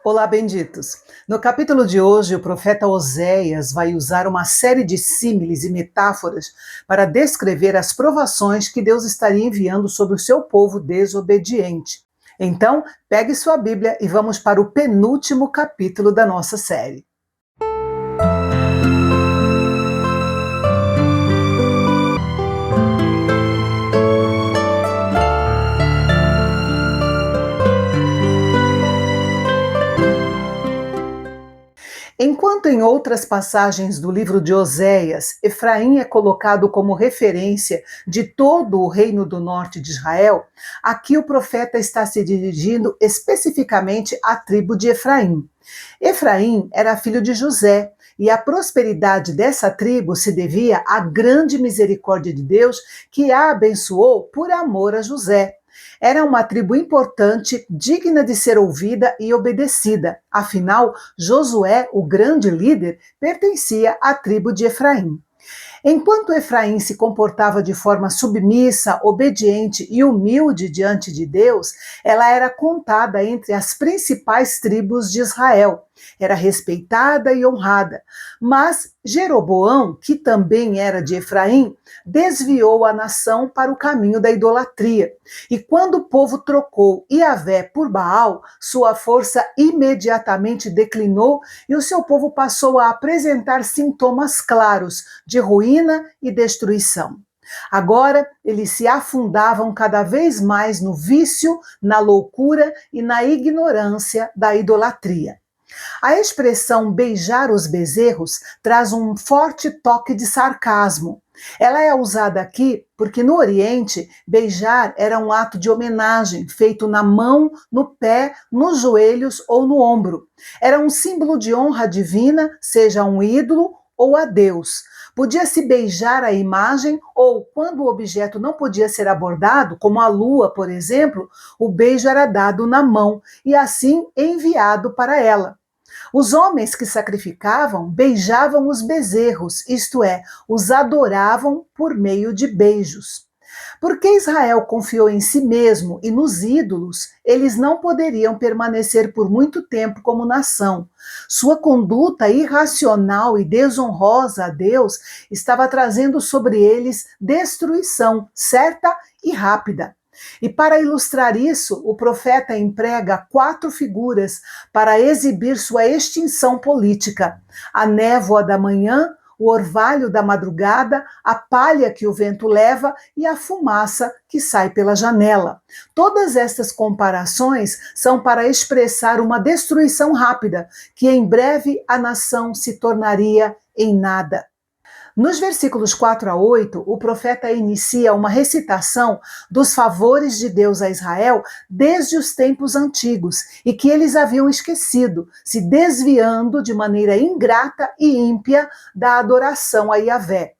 Olá, benditos! No capítulo de hoje, o profeta Oséias vai usar uma série de símiles e metáforas para descrever as provações que Deus estaria enviando sobre o seu povo desobediente. Então, pegue sua Bíblia e vamos para o penúltimo capítulo da nossa série. Enquanto em outras passagens do livro de Oséias, Efraim é colocado como referência de todo o reino do norte de Israel, aqui o profeta está se dirigindo especificamente à tribo de Efraim. Efraim era filho de José, e a prosperidade dessa tribo se devia à grande misericórdia de Deus que a abençoou por amor a José. Era uma tribo importante, digna de ser ouvida e obedecida. Afinal, Josué, o grande líder, pertencia à tribo de Efraim. Enquanto Efraim se comportava de forma submissa, obediente e humilde diante de Deus, ela era contada entre as principais tribos de Israel. Era respeitada e honrada. Mas Jeroboão, que também era de Efraim, desviou a nação para o caminho da idolatria. E quando o povo trocou Iavé por Baal, sua força imediatamente declinou e o seu povo passou a apresentar sintomas claros de ruína e destruição. Agora, eles se afundavam cada vez mais no vício, na loucura e na ignorância da idolatria. A expressão beijar os bezerros traz um forte toque de sarcasmo. Ela é usada aqui porque no Oriente, beijar era um ato de homenagem feito na mão, no pé, nos joelhos ou no ombro. Era um símbolo de honra divina, seja a um ídolo ou a Deus. Podia-se beijar a imagem ou, quando o objeto não podia ser abordado, como a lua, por exemplo, o beijo era dado na mão e assim enviado para ela. Os homens que sacrificavam beijavam os bezerros, isto é, os adoravam por meio de beijos. Porque Israel confiou em si mesmo e nos ídolos, eles não poderiam permanecer por muito tempo como nação. Sua conduta irracional e desonrosa a Deus estava trazendo sobre eles destruição certa e rápida. E para ilustrar isso, o profeta emprega 4 figuras para exibir sua extinção política: a névoa da manhã, o orvalho da madrugada, a palha que o vento leva e a fumaça que sai pela janela. Todas estas comparações são para expressar uma destruição rápida, que em breve a nação se tornaria em nada. Nos versículos 4 a 8, o profeta inicia uma recitação dos favores de Deus a Israel desde os tempos antigos e que eles haviam esquecido, se desviando de maneira ingrata e ímpia da adoração a Iavé.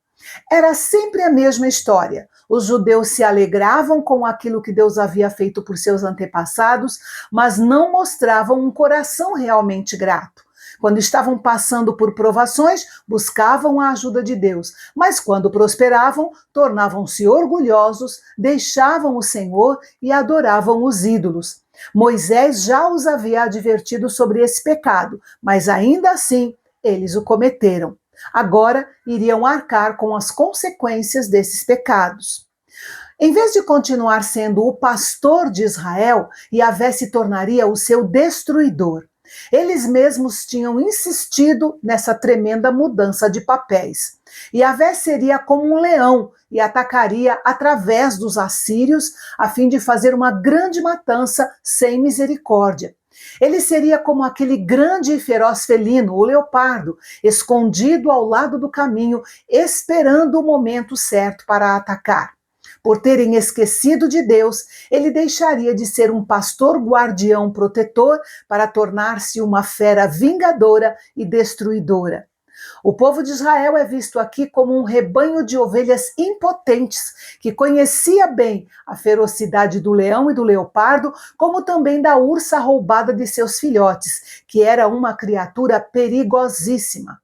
Era sempre a mesma história. Os judeus se alegravam com aquilo que Deus havia feito por seus antepassados, mas não mostravam um coração realmente grato. Quando estavam passando por provações, buscavam a ajuda de Deus, mas quando prosperavam, tornavam-se orgulhosos, deixavam o Senhor e adoravam os ídolos. Moisés já os havia advertido sobre esse pecado, mas ainda assim eles o cometeram. Agora iriam arcar com as consequências desses pecados. Em vez de continuar sendo o pastor de Israel, Yahvé se tornaria o seu destruidor. Eles mesmos tinham insistido nessa tremenda mudança de papéis. Yahvé seria como um leão e atacaria através dos assírios a fim de fazer uma grande matança sem misericórdia. Ele seria como aquele grande e feroz felino, o leopardo, escondido ao lado do caminho, esperando o momento certo para atacar. Por terem esquecido de Deus, ele deixaria de ser um pastor guardião protetor para tornar-se uma fera vingadora e destruidora. O povo de Israel é visto aqui como um rebanho de ovelhas impotentes, que conhecia bem a ferocidade do leão e do leopardo, como também da ursa roubada de seus filhotes, que era uma criatura perigosíssima.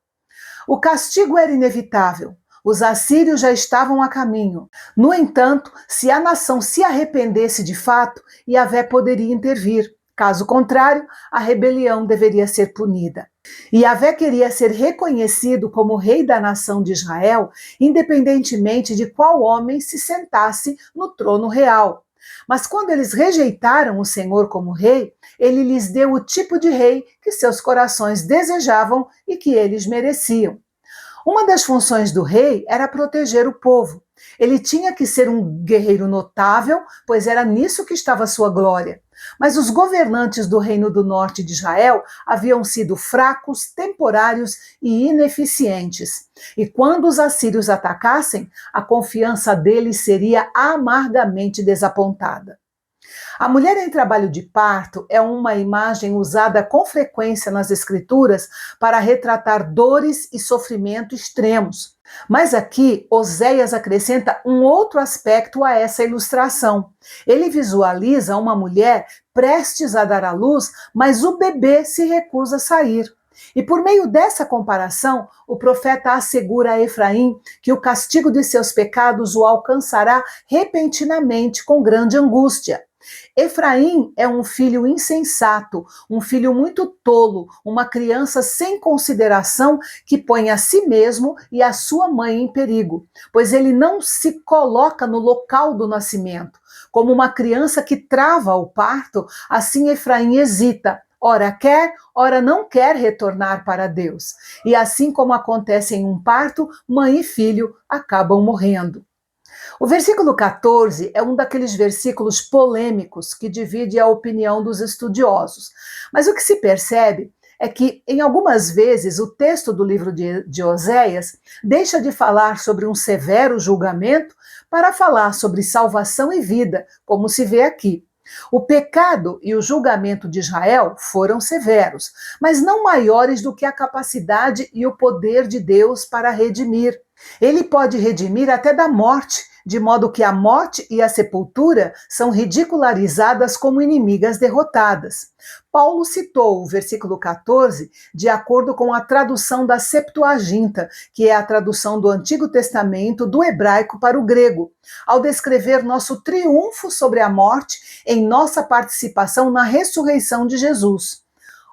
O castigo era inevitável. Os assírios já estavam a caminho. No entanto, se a nação se arrependesse de fato, Yahvé poderia intervir. Caso contrário, a rebelião deveria ser punida. Yahvé queria ser reconhecido como rei da nação de Israel, independentemente de qual homem se sentasse no trono real. Mas quando eles rejeitaram o Senhor como rei, ele lhes deu o tipo de rei que seus corações desejavam e que eles mereciam. Uma das funções do rei era proteger o povo. Ele tinha que ser um guerreiro notável, pois era nisso que estava sua glória. Mas os governantes do Reino do Norte de Israel haviam sido fracos, temporários e ineficientes. E quando os assírios atacassem, a confiança deles seria amargamente desapontada. A mulher em trabalho de parto é uma imagem usada com frequência nas Escrituras para retratar dores e sofrimento extremos. Mas aqui, Oséias acrescenta um outro aspecto a essa ilustração. Ele visualiza uma mulher prestes a dar à luz, mas o bebê se recusa a sair. E por meio dessa comparação, o profeta assegura a Efraim que o castigo de seus pecados o alcançará repentinamente com grande angústia. Efraim é um filho insensato, um filho muito tolo, uma criança sem consideração que põe a si mesmo e a sua mãe em perigo, pois ele não se coloca no local do nascimento. Como uma criança que trava o parto, assim Efraim hesita. Ora quer, ora não quer retornar para Deus. E assim como acontece em um parto, mãe e filho acabam morrendo. O versículo 14 é um daqueles versículos polêmicos que divide a opinião dos estudiosos. Mas o que se percebe é que, em algumas vezes, o texto do livro de Oséias deixa de falar sobre um severo julgamento para falar sobre salvação e vida, como se vê aqui. O pecado e o julgamento de Israel foram severos, mas não maiores do que a capacidade e o poder de Deus para redimir. Ele pode redimir até da morte, de modo que a morte e a sepultura são ridicularizadas como inimigas derrotadas. Paulo citou o versículo 14 de acordo com a tradução da Septuaginta, que é a tradução do Antigo Testamento do hebraico para o grego, ao descrever nosso triunfo sobre a morte em nossa participação na ressurreição de Jesus.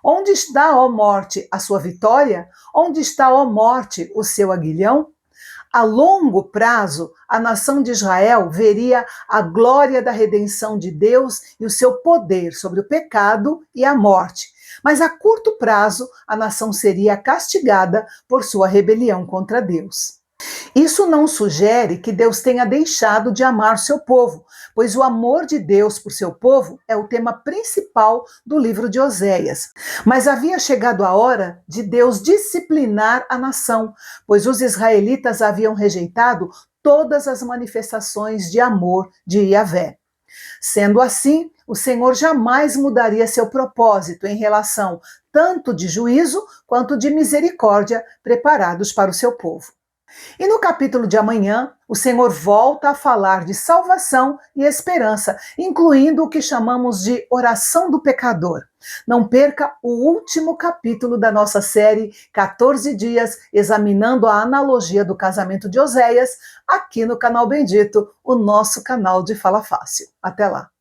Onde está, ó morte, a sua vitória? Onde está, ó morte, o seu aguilhão? A longo prazo, a nação de Israel veria a glória da redenção de Deus e o seu poder sobre o pecado e a morte. Mas a curto prazo, a nação seria castigada por sua rebelião contra Deus. Isso não sugere que Deus tenha deixado de amar seu povo, pois o amor de Deus por seu povo é o tema principal do livro de Oséias. Mas havia chegado a hora de Deus disciplinar a nação, pois os israelitas haviam rejeitado todas as manifestações de amor de Yahvé. Sendo assim, o Senhor jamais mudaria seu propósito em relação tanto de juízo quanto de misericórdia preparados para o seu povo. E no capítulo de amanhã, o Senhor volta a falar de salvação e esperança, incluindo o que chamamos de oração do pecador. Não perca o último capítulo da nossa série 14 dias, examinando a analogia do casamento de Oséias, aqui no canal Bendito, o nosso canal de Fala Fácil. Até lá!